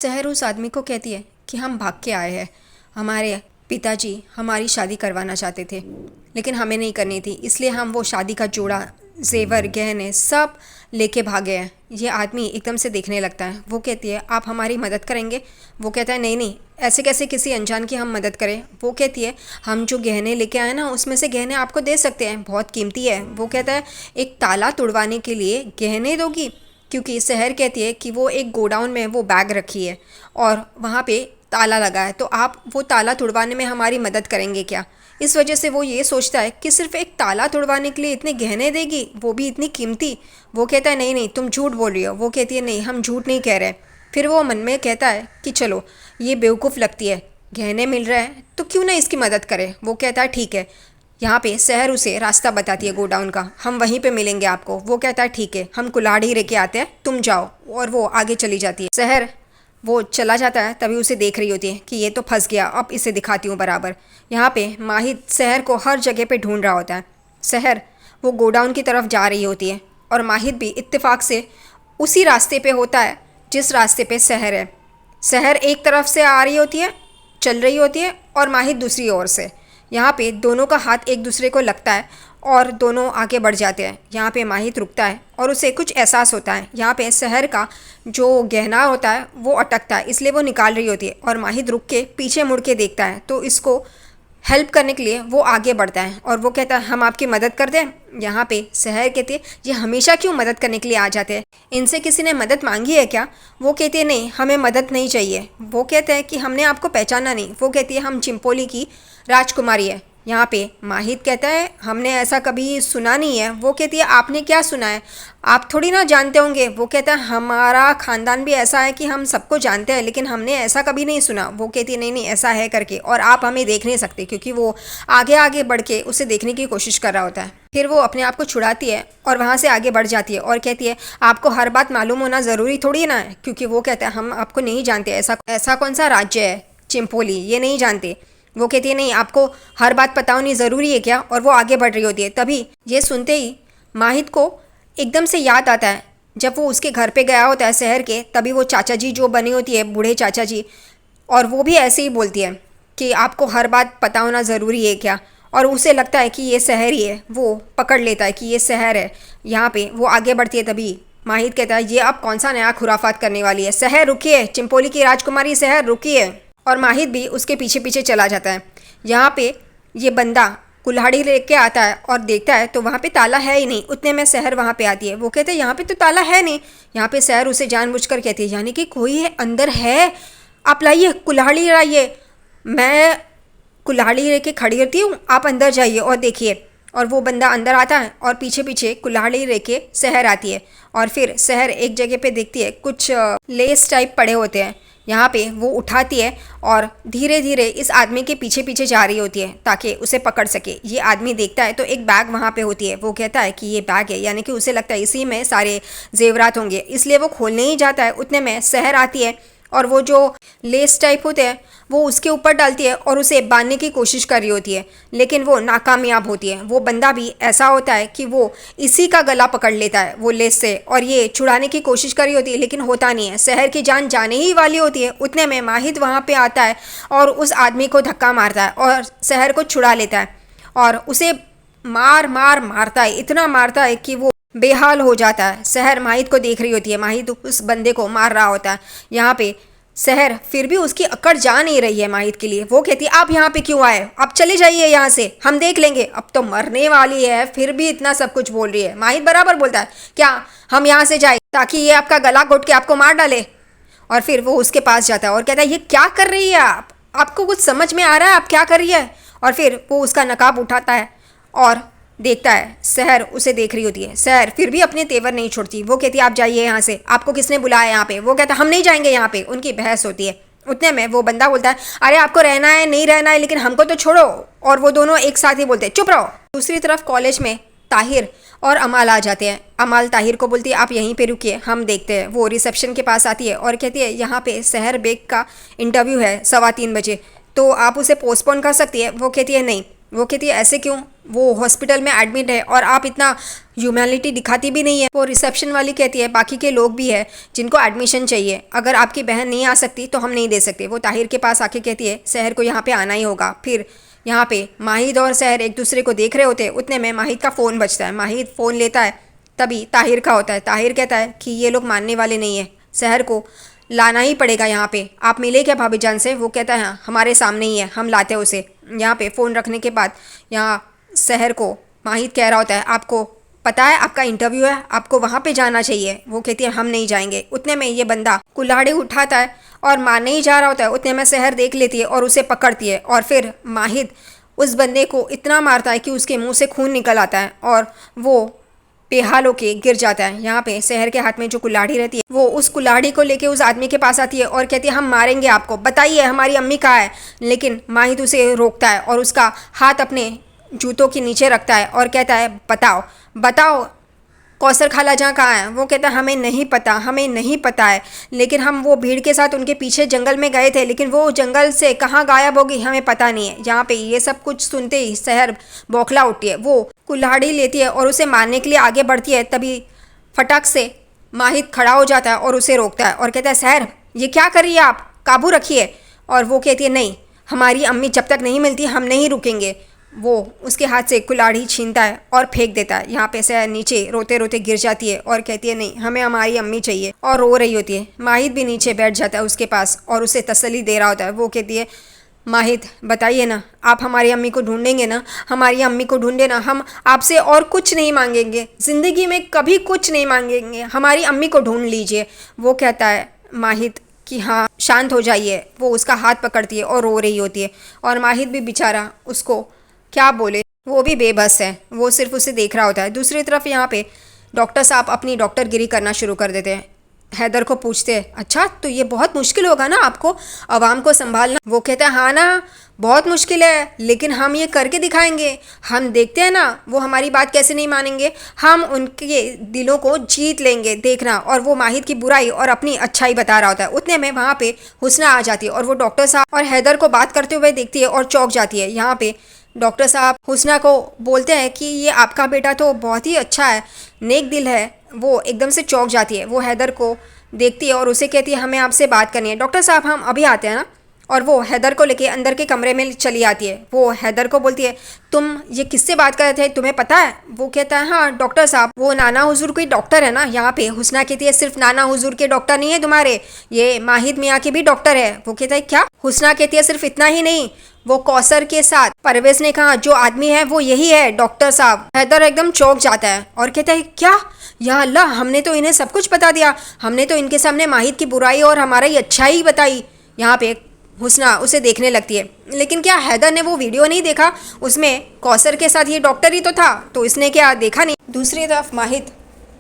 सहर उस आदमी को कहती है कि हम भाग के आए हैं, हमारे पिताजी हमारी शादी करवाना चाहते थे लेकिन हमें नहीं करनी थी, इसलिए हम वो शादी का जोड़ा, जेवर, गहने सब लेके भागे हैं। ये आदमी एकदम से देखने लगता है। वो कहती है आप हमारी मदद करेंगे? वो कहता है नहीं नहीं, ऐसे कैसे किसी अनजान की हम मदद करें। वो कहती है हम जो गहने लेके आए ना उसमें से गहने आपको दे सकते हैं, बहुत कीमती है। वो कहता है एक ताला तुड़वाने के लिए गहने दोगी? क्योंकि सहर कहती है कि वो एक गोडाउन में वो बैग रखी है और वहाँ पे ताला लगा है, तो आप वो ताला तुड़वाने में हमारी मदद करेंगे क्या? इस वजह से वो ये सोचता है कि सिर्फ एक ताला तुड़वाने के लिए इतने गहने देगी, वो भी इतनी कीमती। वो कहता है नहीं नहीं, तुम झूठ बोल रही हो। वो कहती है नहीं, हम झूठ नहीं कह रहे। फिर वो मन में कहता है कि चलो ये बेवकूफ़ लगती है, गहने मिल रहे हैं तो क्यों ना इसकी मदद करें। वो कहता है ठीक है। यहाँ पे सहर उसे रास्ता बताती है गोडाउन का, हम वहीं पे मिलेंगे आपको। वो कहता है ठीक है, हम कुल्हाड़ी लेके आते हैं, तुम जाओ। और वो आगे चली जाती है। सहर वो चला जाता है, तभी उसे देख रही होती है कि ये तो फंस गया, अब इसे दिखाती हूँ बराबर। यहाँ पे माहिद सहर को हर जगह पे ढूंढ रहा होता है। सहर वो गोडाउन की तरफ जा रही होती है और माहिद भी इत्तेफाक से उसी रास्ते पे होता है जिस रास्ते पे सहर है। सहर एक तरफ से आ रही होती है, चल रही होती है, और माहिद दूसरी ओर से। यहाँ पे दोनों का हाथ एक दूसरे को लगता है और दोनों आगे बढ़ जाते हैं। यहाँ पे माहिद रुकता है और उसे कुछ एहसास होता है। यहाँ पे सहर का जो गहना होता है वो अटकता है, इसलिए वो निकाल रही होती है और माहिद रुक के पीछे मुड़ के देखता है, तो इसको हेल्प करने के लिए वो आगे बढ़ता है और वो कहता है हम आपकी मदद कर दें। यहाँ पे सहर कहती है ये हमेशा क्यों मदद करने के लिए आ जाते हैं, इनसे किसी ने मदद मांगी है क्या? वो कहती है नहीं, हमें मदद नहीं चाहिए। वो कहते हैं कि हमने आपको पहचाना नहीं। वो कहती है हम चिंपोली की राजकुमारी है। यहाँ पे माहिद कहता है हमने ऐसा कभी सुना नहीं है। वो कहती है आपने क्या सुना है, आप थोड़ी ना जानते होंगे। वो कहता है हमारा ख़ानदान भी ऐसा है कि हम सबको जानते हैं, लेकिन हमने ऐसा कभी नहीं सुना। वो कहती है नहीं नहीं, ऐसा है करके, और आप हमें देख नहीं सकते, क्योंकि वो आगे आगे बढ़ के उसे देखने की कोशिश कर रहा होता है। फिर वो अपने आप को छुड़ाती है और वहाँ से आगे बढ़ जाती है और कहती है आपको हर बात मालूम होना ज़रूरी थोड़ी ना है, क्योंकि वो कहता है हम आपको नहीं जानते, ऐसा कौन सा राज्य है चिंपोली, ये नहीं जानते। वो कहती है नहीं, आपको हर बात पता होनी ज़रूरी है क्या? और वो आगे बढ़ रही होती है। तभी ये सुनते ही माहिद को एकदम से याद आता है, जब वो उसके घर पे गया होता है शहर के, तभी वो चाचा जी जो बनी होती है, बूढ़े चाचा जी, और वो भी ऐसे ही बोलती है कि आपको हर बात पता होना ज़रूरी है क्या? और उसे लगता है कि ये शहर ही है। वो पकड़ लेता है कि ये शहर है। यहाँ पे वो आगे बढ़ती है, तभी माहिद कहता है ये अब कौन सा नया खुराफात करने वाली है, शहर रुकिए, चिंपोली की राजकुमारी शहर रुकिए। और माहिद भी उसके पीछे पीछे चला जाता है। यहाँ पे ये बंदा कुल्हाड़ी लेके आता है और देखता है तो वहाँ पे ताला है ही नहीं। उतने में सहर वहाँ पे आती है। वो कहते हैं यहाँ पे तो ताला है नहीं। यहाँ पे सहर उसे जानबूझकर कहती है यानी कि कोई है अंदर है, आप लाइए कुल्हाड़ी लाइए, मैं कुल्हाड़ी लेके खड़ी रहती हूँ, आप अंदर जाइए और देखिए। और वो बंदा अंदर आता है और पीछे पीछे कुल्हाड़ी लेके सहर आती है। और फिर सहर एक जगह पे देखती है कुछ लेस टाइप पड़े होते हैं। यहाँ पे वो उठाती है और धीरे धीरे इस आदमी के पीछे पीछे जा रही होती है ताकि उसे पकड़ सके। ये आदमी देखता है तो एक बैग वहाँ पे होती है। वो कहता है कि ये बैग है, यानी कि उसे लगता है इसी में सारे जेवरात होंगे, इसलिए वो खोलने ही जाता है। उतने में सहर आती है और वो जो लेस टाइप होते हैं वो उसके ऊपर डालती है और उसे बांधने की कोशिश कर रही होती है, लेकिन वो नाकामयाब होती है। वो बंदा भी ऐसा होता है कि वो इसी का गला पकड़ लेता है वो लेस से, और ये छुड़ाने की कोशिश कर रही होती है, लेकिन होता नहीं है। शहर की जान जाने ही वाली होती है। उतने में माहिद वहाँ पे आता है और उस आदमी को धक्का मारता है और शहर को छुड़ा लेता है और उसे मारता है, इतना मारता है कि वो बेहाल हो जाता है। शहर माहिद को देख रही होती है, माहिद उस बंदे को मार रहा होता है। यहाँ पे शहर फिर भी उसकी अकड़ जा नहीं रही है माहिद के लिए। वो कहती है आप यहाँ पे क्यों आए, आप चले जाइए यहाँ से, हम देख लेंगे, अब तो मरने वाली है फिर भी इतना सब कुछ बोल रही है। माहिद बराबर बोलता है क्या हम यहाँ से जाए ताकि ये आपका गला घोट के आपको मार डाले? और फिर वो उसके पास जाता है और कहता है ये क्या कर रही है आप, आपको कुछ समझ में आ रहा है आप क्या कर रही है? और फिर वो उसका नकाब उठाता है और देखता है शहर उसे देख रही होती है। शहर फिर भी अपने तेवर नहीं छोड़ती। वो कहती है आप जाइए यहाँ से, आपको किसने बुलाया यहाँ पे? वो कहता है हम नहीं जाएंगे यहाँ पे। उनकी बहस होती है। उतने में वो बंदा बोलता है अरे आपको रहना है नहीं रहना है, लेकिन हमको तो छोड़ो। और वो दोनों एक साथ ही बोलते हैं चुप रहो। दूसरी तरफ कॉलेज में ताहिर और अमाल आ जाते हैं। अमाल ताहिर को बोलती है आप यहीं पे रुकिए, हम देखते हैं। वो रिसेप्शन के पास आती है और कहती है यहाँ पे शहर बेग का इंटरव्यू है 3:15 बजे, तो आप उसे पोस्टपोन कर सकती है? वो कहती है नहीं। वो कहती है ऐसे क्यों, वो हॉस्पिटल में एडमिट है और आप इतना ह्यूमैनिटी दिखाती भी नहीं है। वो रिसेप्शन वाली कहती है बाकी के लोग भी है जिनको एडमिशन चाहिए, अगर आपकी बहन नहीं आ सकती तो हम नहीं दे सकते। वो ताहिर के पास आके कहती है सहर को यहाँ पे आना ही होगा। फिर यहाँ पे माहिद और सहर एक दूसरे को देख रहे होते हैं, उतने में माहिद का फ़ोन बजता है। माहिद फ़ोन लेता है, तभी ताहिर का होता है। ताहिर कहता है कि ये लोग मानने वाले नहीं है, सहर को लाना ही पड़ेगा यहाँ पे, आप मिले क्या भाभी जान से? वो कहता है हाँ हमारे सामने ही है, हम लाते हैं उसे। यहाँ पे फ़ोन रखने के बाद यहाँ सहर को माहिद कह रहा होता है आपको पता है आपका इंटरव्यू है, आपको वहाँ पे जाना चाहिए। वो कहती है हम नहीं जाएंगे। उतने में ये बंदा कुल्हाड़ी उठाता है और मारने ही जा रहा होता है। उतने में सहर देख लेती है और उसे पकड़ती है और फिर माहिद उस बंदे को इतना मारता है कि उसके मुंह से खून निकल आता है और वो बेहाल होके गिर जाता है। यहाँ पे सहर के हाथ में जो कुल्हाड़ी रहती है वो उस कुल्हाड़ी को लेके उस आदमी के पास आती है और कहती है हम मारेंगे आपको, बताइए हमारी अम्मी कहाँ है। लेकिन माहिद उसे रोकता है और उसका हाथ अपने जूतों के नीचे रखता है और कहता है बताओ बताओ कौसर खाला जहाँ कहाँ है। वो कहता है हमें नहीं पता, हमें नहीं पता है, लेकिन हम वो भीड़ के साथ उनके पीछे जंगल में गए थे, लेकिन वो जंगल से कहाँ गायब होगी हमें पता नहीं है। यहाँ पे ये सब कुछ सुनते ही सहर बौखला उठती है। वो कुल्हाड़ी लेती है और उसे मारने के लिए आगे बढ़ती है, तभी फटाक से माहिद खड़ा हो जाता है और उसे रोकता है और कहता है सहर ये क्या कर रही है आप, काबू रखिए। और वो कहती है नहीं, हमारी अम्मी जब तक नहीं मिलती हम नहीं रुकेंगे। वो उसके हाथ से कुल्हाड़ी छीनता है और फेंक देता है। यहाँ पे सहर नीचे रोते रोते गिर जाती है और कहती है नहीं हमें हमारी अम्मी चाहिए, और रो रही होती है। माहिद भी नीचे बैठ जाता है उसके पास और उसे तसल्ली दे रहा होता है। वो कहती है माहिद बताइए ना, आप हमारी अम्मी को ढूंढेंगे ना, हमारी अम्मी को ढूंढे ना, हम आपसे और कुछ नहीं मांगेंगे, ज़िंदगी में कभी कुछ नहीं मांगेंगे, हमारी अम्मी को ढूंढ लीजिए। वो कहता है माहिद कि हाँ शांत हो जाइए। वो उसका हाथ पकड़ती है और रो रही होती है और माहिद भी बेचारा उसको क्या बोले, वो भी बेबस है, वो सिर्फ उसे देख रहा होता है। दूसरी तरफ यहाँ पे डॉक्टर साहब अपनी डॉक्टरगिरी करना शुरू कर देते हैं। हैदर को पूछते हैं अच्छा तो ये बहुत मुश्किल होगा ना आपको आवाम को संभालना? वो कहता है हाँ ना बहुत मुश्किल है, लेकिन हम ये करके दिखाएंगे, हम देखते हैं ना वो हमारी बात कैसे नहीं मानेंगे, हम उनके दिलों को जीत लेंगे, देखना। और वो माहिद की बुराई और अपनी अच्छाई बता रहा होता है। उतने में वहाँ पे हुस्ना आ जाती है और वो डॉक्टर साहब और हैदर को बात करते हुए देखती है और चौंक जाती है। यहाँ पे डॉक्टर साहब हुस्ना को बोलते हैं कि ये आपका बेटा तो बहुत ही अच्छा है, नेक दिल है। वो एकदम से चौंक जाती है, वो हैदर को देखती है और उसे कहती है हमें आपसे बात करनी है। डॉक्टर साहब हम अभी आते हैं ना। और वो हैदर को लेके अंदर के कमरे में चली आती है। वो हैदर को बोलती है तुम ये किससे बात कर रहे थे, तुम्हें पता है? वो कहता है हाँ डॉक्टर साहब, वो नाना हुजूर कोई डॉक्टर है ना। यहाँ पे हुस्ना कहती है सिर्फ नाना हुजूर के डॉक्टर नहीं है तुम्हारे, ये माहिद मियाँ के भी डॉक्टर है। वो कहता है क्या? हुस्ना कहती है सिर्फ इतना ही नहीं, वो कौसर के साथ परवेज ने कहा जो आदमी है वो यही है डॉक्टर साहब। हैदर एकदम चौंक जाता है और कहता है क्या? या अल्लाह, हमने तो इन्हें सब कुछ बता दिया, हमने तो इनके सामने माहिद की बुराई और हमारा ही अच्छाई बताई। यहाँ पे हुस्ना उसे देखने लगती है, लेकिन क्या हैदर ने वो वीडियो नहीं देखा? उसमें कौसर के साथ ये डॉक्टर ही तो था, तो इसने क्या देखा नहीं? दूसरी तरफ माहिद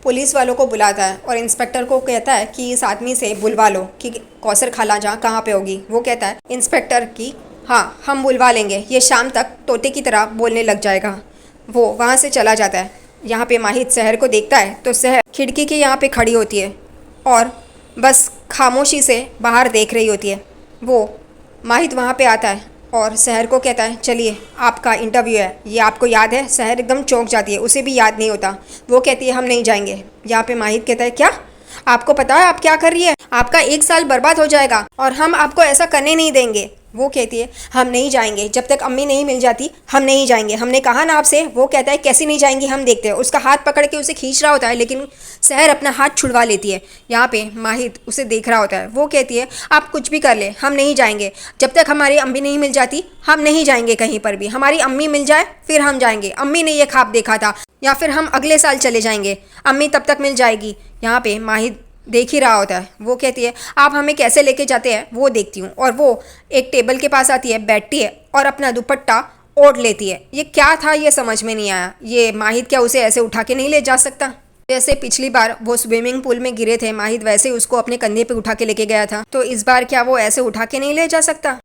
पुलिस वालों को बुलाता है और इंस्पेक्टर को कहता है कि इस आदमी से बुलवा लो कि कौसर खाला जहाँ कहाँ पे होगी। वो कहता है इंस्पेक्टर की हाँ हम बुलवा लेंगे, ये शाम तक तोते की तरह बोलने लग जाएगा। वो वहाँ से चला जाता है। यहाँ पे माहिद सहर को देखता है तो सहर खिड़की के यहाँ पे खड़ी होती है और बस खामोशी से बाहर देख रही होती है। वो माहिद वहाँ पे आता है और सहर को कहता है चलिए आपका इंटरव्यू है, ये आपको याद है? सहर एकदम चौंक जाती है, उसे भी याद नहीं होता। वो कहती है हम नहीं जाएंगे। यहाँ पे माहिद कहता है क्या आपको पता है आप क्या कर रही है? आपका 1 साल बर्बाद हो जाएगा और हम आपको ऐसा करने नहीं देंगे। वो कहती है हम नहीं जाएंगे, जब तक अम्मी नहीं मिल जाती हम नहीं जाएंगे, हमने कहा ना आपसे। वो कहता है कैसे नहीं जाएंगी, हम देखते हैं। उसका हाथ पकड़ के उसे खींच रहा होता है, लेकिन सहर अपना हाथ छुड़वा लेती है। यहाँ पे माहिद उसे देख रहा होता है। वो कहती है आप कुछ भी कर ले, हम नहीं जाएंगे, जब तक हमारी अम्मी नहीं मिल जाती हम नहीं जाएंगे कहीं पर भी। हमारी अम्मी मिल जाए फिर हम जाएंगे, अम्मी ने ये ख्वाब देखा था, या फिर हम अगले साल चले जाएंगे, अम्मी तब तक मिल जाएगी। यहाँ पे माहिद देख ही रहा होता है। वो कहती है आप हमें कैसे लेके जाते हैं वो देखती हूँ। और वो एक टेबल के पास आती है, बैठती है और अपना दुपट्टा ओढ़ लेती है। ये क्या था ये समझ में नहीं आया। ये माहिद क्या उसे ऐसे उठा के नहीं ले जा सकता? जैसे पिछली बार वो स्विमिंग पूल में गिरे थे माहिद, वैसे ही उसको अपने कंधे पे उठा के लेके गया था, तो इस बार क्या वो ऐसे उठा के नहीं ले जा सकता?